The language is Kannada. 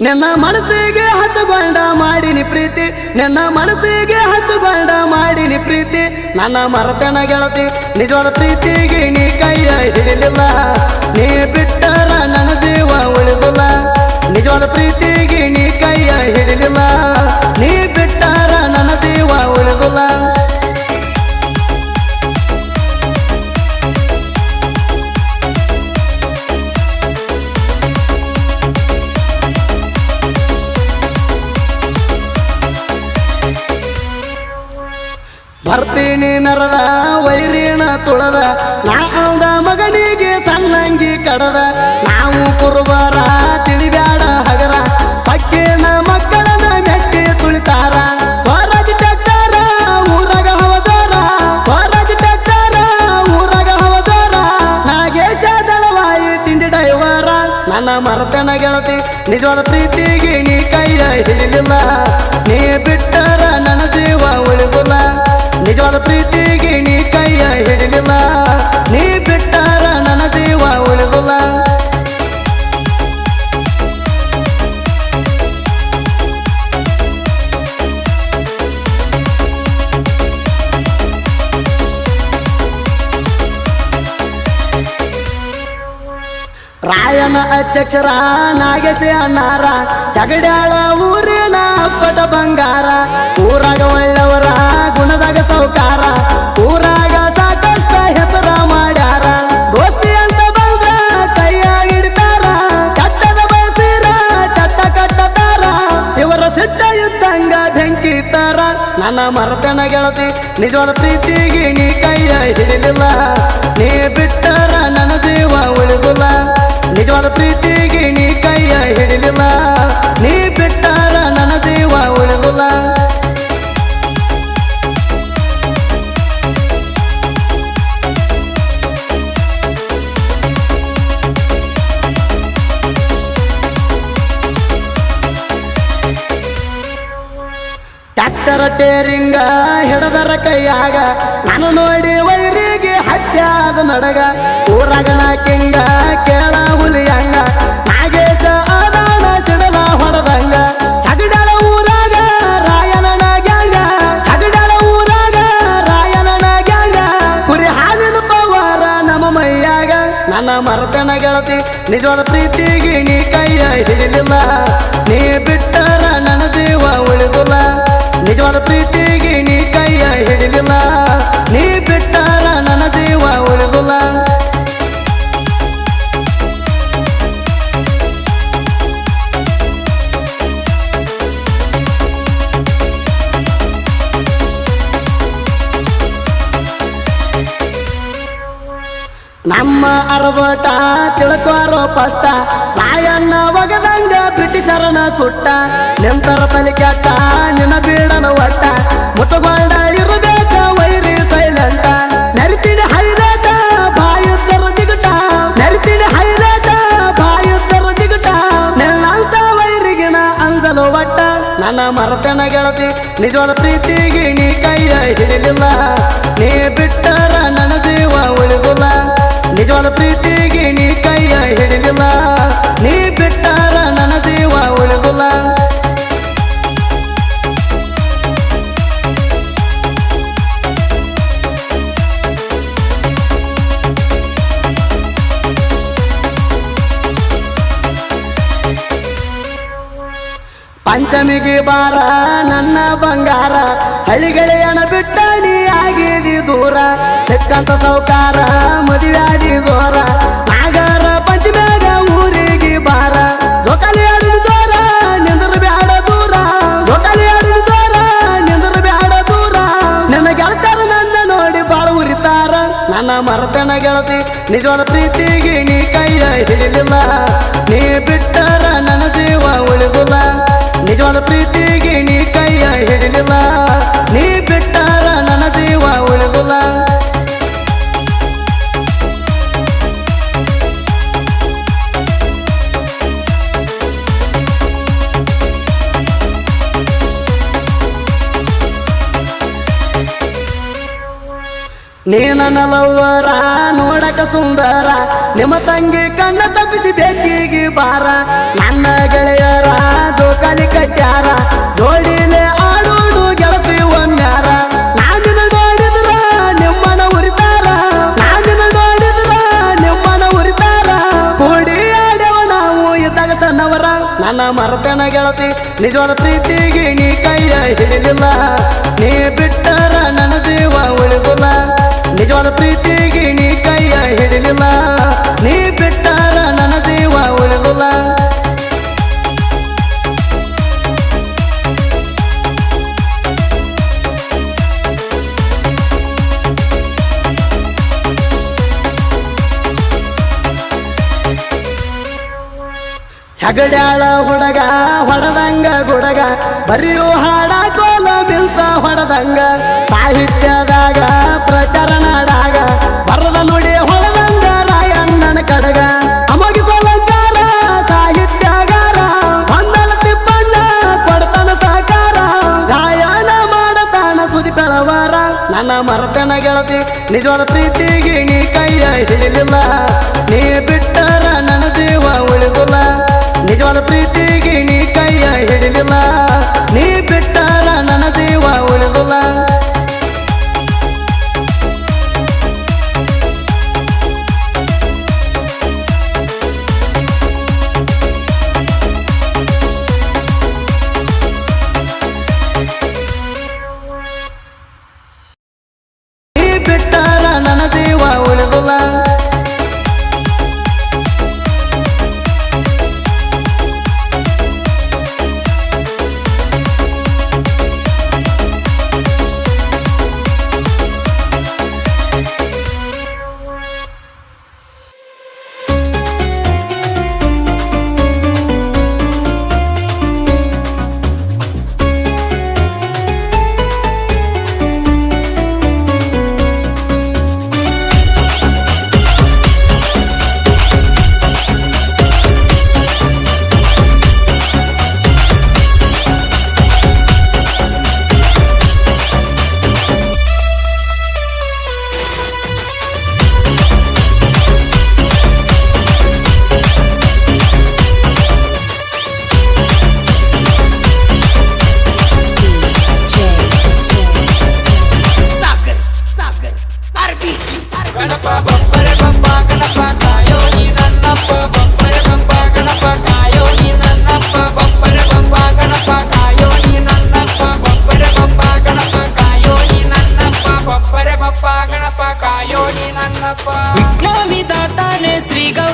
ನಿನ್ನ ಮನಸ್ಸಿಗೆ ಹಚ್ಚಗೊಂಡ ಮಾಡಿನಿ ಪ್ರೀತಿ ನಿನ್ನ ಮನಸ್ಸಿಗೆ ಹಚ್ಚಗೊಂಡ ಮಾಡಿನಿ ಪ್ರೀತಿ ನನ್ನ ಮರತನ ಗೆಳತಿ ನಿಜವಾದ ಪ್ರೀತಿಗೆ ನೀ ಕೈಯ ಹಿಡಿಲಿಲ್ಲ ನೀ ಬಿಟ್ಟರ ನನ್ನ ಜೀವ ಉಳಿದಿಲ್ಲ ನಿಜವಾದ ಪ್ರೀತಿಗೆ ನೀ ಕೈಯ ಹಿಡಿಲಿಲ್ಲ ನೀ ಬಿಟ್ಟರ ನನ್ನ ಜೀವ ಉಳಿದಿಲ್ಲ ಬರ್ತೀನಿ ಮೆರದ ವೈರಿನ ತುಳದ ನಾದ ಮಗನಿಗೆ ಸಣ್ಣಂಗಿ ಕಡದ ನಾವು ಕುರುಬರ ತಿಳಿಬ್ಯಾಡ ಹಗರ ಸಕ್ಕಿನ ಮಕ್ಕಳನ್ನ ಮೆಟ್ಟಿ ತುಳಿತಾರ ಸ್ವರಾಜ್ ಟ್ಯಾಕ್ಟರ ಊರಾಗ ಹವದೋರ ಸ್ವರಾಜ್ ಟ್ಯಾಕ್ಟರ ಊರಾಗ ಹವದೋರ ನಾಗೇಶ ದಳವಾಯಿ ತಿಂಡಿ ಡೈವರ ನನ್ನ ಮರತನ ಗೆಳತಿ ನಿಜವಾದ ಪ್ರೀತಿಗೆ ನೀ ಕೈಯ ಹಿಡಿಲಿಲ್ಲ ನೀ ಬಿಟ್ಟರ ನನ್ನ ಜೀವ ಉಳಿದಿಲ್ಲ ನಿಜವಾದ ಪ್ರೀತಿಗೆ ನೀ ಕೈಯ ಹಿಡಿಲಿಲ್ಲ ನೀ ಬಿಟ್ಟರ ನನ್ನ ಜೀವ ಉಳಿದಿಲ್ಲ ರಾಯನ ಅಧ್ಯಕ್ಷರ ನಾಗೇಶ ಅಣ್ಣಾರ ತಗಡ್ಯಾಳ ಊರಿನ ಹಬ್ಬದ ಬಂಗಾರ ಊರಾಗ ಒಳ್ಳೆಯವರ ಗುಣದಾಗ ಸೌಕಾರ ಊರಾಗ ಸಾಕಷ್ಟ ಹೆಸರ ಮಾಡ್ಯಾರ ದೋಸ್ತಿ ಅಂತ ಬಂದ್ರ ಕೈಯಾಗ ಹಿಡಿತಾರ ಕಟ್ಟದ ಬಯಸಿರ ಚಟ್ಟ ಕಟ್ಟತಾರ ಇವರ ಸಿಟ್ಟ ಇದ್ದಂಗ ಬೆಂಕಿ ತಾರ ನನ್ನ ಮರತನ ಗೆಳತಿ ನಿಜವಾದ ಪ್ರೀತಿಗೆ ನೀ ಕೈಯ ಹಿಡಿಲಿಲ್ಲ ನೀ ಬಿಟ್ಟರ ನನ್ನ ಜೀವ ಉಳಿದಿಲ್ಲ ನಿಜವಾದ ಪ್ರೀತಿಗೆ ನೀ ಕೈಯ ಹಿಡಿಲಿಲ್ಲ ನೀ ಬಿಟ್ಟರ ನನ್ನ ಜೀವ ಉಳಿದಿಲ್ಲ ಟ್ಯಾಕ್ಟರ್ ಟೇರಿಂಗ ಹಿಡದರ ಕೈಯಾಗ ನಾನು ನೋಡಿ ವೈರಿಗೆ ಹತ್ಯಾದ ನಡಗ ಊರಗಣ ಕಿಂಗ ಕೇಳ ಹುಲಿಯಂಗ ನಾಗೇಶ ಆದಾನ ಸಿಡಲ ಹೊಡೆದಂಗ ಹಗಡಳ ಊರಾಗ ರಾಯನನ ಗ್ಯಾಂಗ ಹಗಡಳ ಊರಾಗ ರಾಯನನ ಗ್ಯಾಂಗ ಕುರಿ ಹಾಲಿನ ಪವಾರ ನಮ್ಮ ಮೈಯಾಗ ನನ್ನ ಮರತನ ಗೆಳತಿ ನಿಜವಾದ ಪ್ರೀತಿಗೆ ನೀ ಕೈಯ ಹಿಡಿಲಿಲ್ಲ ನೀ ಬಿಟ್ಟರ ನನ್ನ ಜೀವ ಉಳಿದಿಲ್ಲ ನಿಜವಾದ ಪ್ರೀತಿಗೆ ನೀ ಕೈಯ ಹಿಡಿಲಿಲ್ಲ ನೀ ಬಿಟ್ಟರ ನನ್ನ ಜೀವ ಉಳಿದಿಲ್ಲ ನಮ್ಮ ಅರಬಟ ತಿಳ್ಕೋರೋ ಪಷ್ಟ ರಾಯಣ್ಣ ಒಗದಂಗ ಬ್ರಿಟಿಷರನ ಸುಟ್ಟ ನಿಂತರ ತಲೆ ಕೆಟ್ಟ ನಿನ್ನ ಬೀಡನ ಒಟ್ಟ ಮುತ್ತಗೊಂಡ ಇರಬೇಕ ವೈರಿ ಸೈಲೆಂಟ ನರಿತೀನಿ ಹೈರೇಟ ಬಾಯುತ್ತರ ಜಿಗಟ ನರಿತೀನಿ ಹೈರೇಟ ಬಾಯುತ್ತರ ಜಿಗಟ ನಿನ್ನಂತ ವೈರಿಗಿನ ಅಂಜಲು ಒಟ್ಟ ನನ್ನ ಮರತನ ಗೆಳತಿ ನಿಜವಾದ ಪ್ರೀತಿಗೆ ನೀ ಕೈಯ ಹಿಡಿಲಿಲ್ಲ ನೀ ಬಿಟ್ಟರ ನನ್ನ ಜೀವ ಉಳಿದಿಲ್ಲ ನಿಜವಾದ ಪ್ರೀತಿಗೆ ನೀ ಕೈಯ ಹಿಡಿಲಿಲ್ಲ ನೀ ಬಿಟ್ಟರ ನನ್ನ ಜೀವ ಉಳಿದಿಲ್ಲ ಪಂಚಮಿಗೆ ಬಾರ ನನ್ನ ಬಂಗಾರ ಹಳ್ಳಿಗೆಳೆಯನ ಬಿಟ್ಟ ನೀ ಆಗಿದಿ ದೂರ ಸಿಕ್ಕಂತ ಸೌಕಾರ ಮದುವ್ಯಾದಿ ಜೋರ ನಾಗರ ಪಂಚಮ್ಯಾಗ ಊರಿಗೆ ಬಾರ ಜೊಕಾಲಿ ಆಡಿನ ಜೋರ ನಿಂದ್ರ ಬ್ಯಾಡ ದೂರ ಜೊಕಾಲಿ ಆಡಿನ ಜೋರ ನಿಂದ್ರ ಬ್ಯಾಡ ದೂರ ನನ್ನ ಗೆಳತಾರ ನನ್ನ ನೋಡಿ ಬಾಳ ಉರಿತಾರ ನನ್ನ ಮರತನ ಗೆಳತಿ ನಿಜವಾದ ಪ್ರೀತಿಗೆ ನೀ ಕೈಯ ಹಿಡಿಲಿಲ್ಲ ನೀ ಬಿಟ್ಟರ ನನ್ನ ಜೀವ ಉಳಿದಿಲ್ಲ ನಿಜವಾದ ಪ್ರೀತಿಗೆ ನೀ ಕೈಯ ಹಿಡಿಲಿಲ್ಲ ನೀ ಬಿಟ್ಟರ ನನ್ನ ಜೀವ ಉಳಿದಿಲ್ಲ ನೀ ನನ್ನ ಲವ್ವರ ನೋಡಕ ಸುಂದರ ನಿಮ್ಮ ತಂಗಿ ಕಣ್ಣ ತಪ್ಪಿಸಿ ಬೆಕ್ಕಿಗೆ ಬಾರ ನನ್ನ ಗೆಳೆಯರ ಮರತನ ಗೆಳತಿ ನಿಜವಾದ ಪ್ರೀತಿಗೆ ನೀ ಕೈಯ ಹಿಡಿಲಿಲ್ಲ ನೀ ಬಿಟ್ಟರ ನನ್ನ ಜೀವ ಉಳಿದಿಲ್ಲ ನಿಜವಾದ ಪ್ರೀತಿಗೆ ನೀ ಕೈಯ ಹಿಡಿಲಿಲ್ಲ ನೀ ಬಿಟ್ಟರ ನನ್ನ ಜೀವ ಉಳಿದಿಲ್ಲ ಹೆಗಡ್ಯಾಳ ಹುಡುಗ ಹೊಡೆದಂಗ ಗುಡಗ ಬರಿಯೋ ಹಾಡ ಕೋಲ ಮಿಲ್ಸ ಹೊಡೆದಂಗ ಸಾಹಿತ್ಯದಾಗ ಪ್ರಚಾರನಾಡಾಗ ಬರದ ನುಡಿ ಹೊಡೆದಂಗ ರಾಯಣ್ಣನ ಕಡಗ ಅಮಗಿಸಲಂಕಾರ ಸಾಹಿತ್ಯಗಾರ ಹೊಂದಲ ತಿಪ್ಪಣ್ಣ ಕೊಡ್ತಾನ ಸಾಕಾರ ಗಾಯನ ಮಾಡತಾನ ಸುದಿ ಬೆಳವಾರ ನನ್ನ ಮರತನ ಗೆಳತಿ ನಿಜವಾದ ಪ್ರೀತಿಗೆ ನೀ ಕೈಯ ಹಿಡಿಲಿಲ್ಲ ನೀ ಬಿಟ್ಟರ ನನ್ನ ಜೀವ ಉಳಿದಿಲ್ಲ ನಿಜವಾದ ಪ್ರೀತಿಗೆ ನೀ ಕೈಯ ಹಿಡಿಲಿಲ್ಲ ನೀ ಬಿಟ್ಟರ ನನ್ನ ಜೀವ ಉಳಿದಿಲ್ಲ ನೀ ಬಿಟ್ಟರ ನನ್ನ ಜೀವ ಉಳಿದಿಲ್ಲ ವಿಘ್ನ ವಿಧಾತಾನೆ ಶ್ರೀ ಗೌರಿ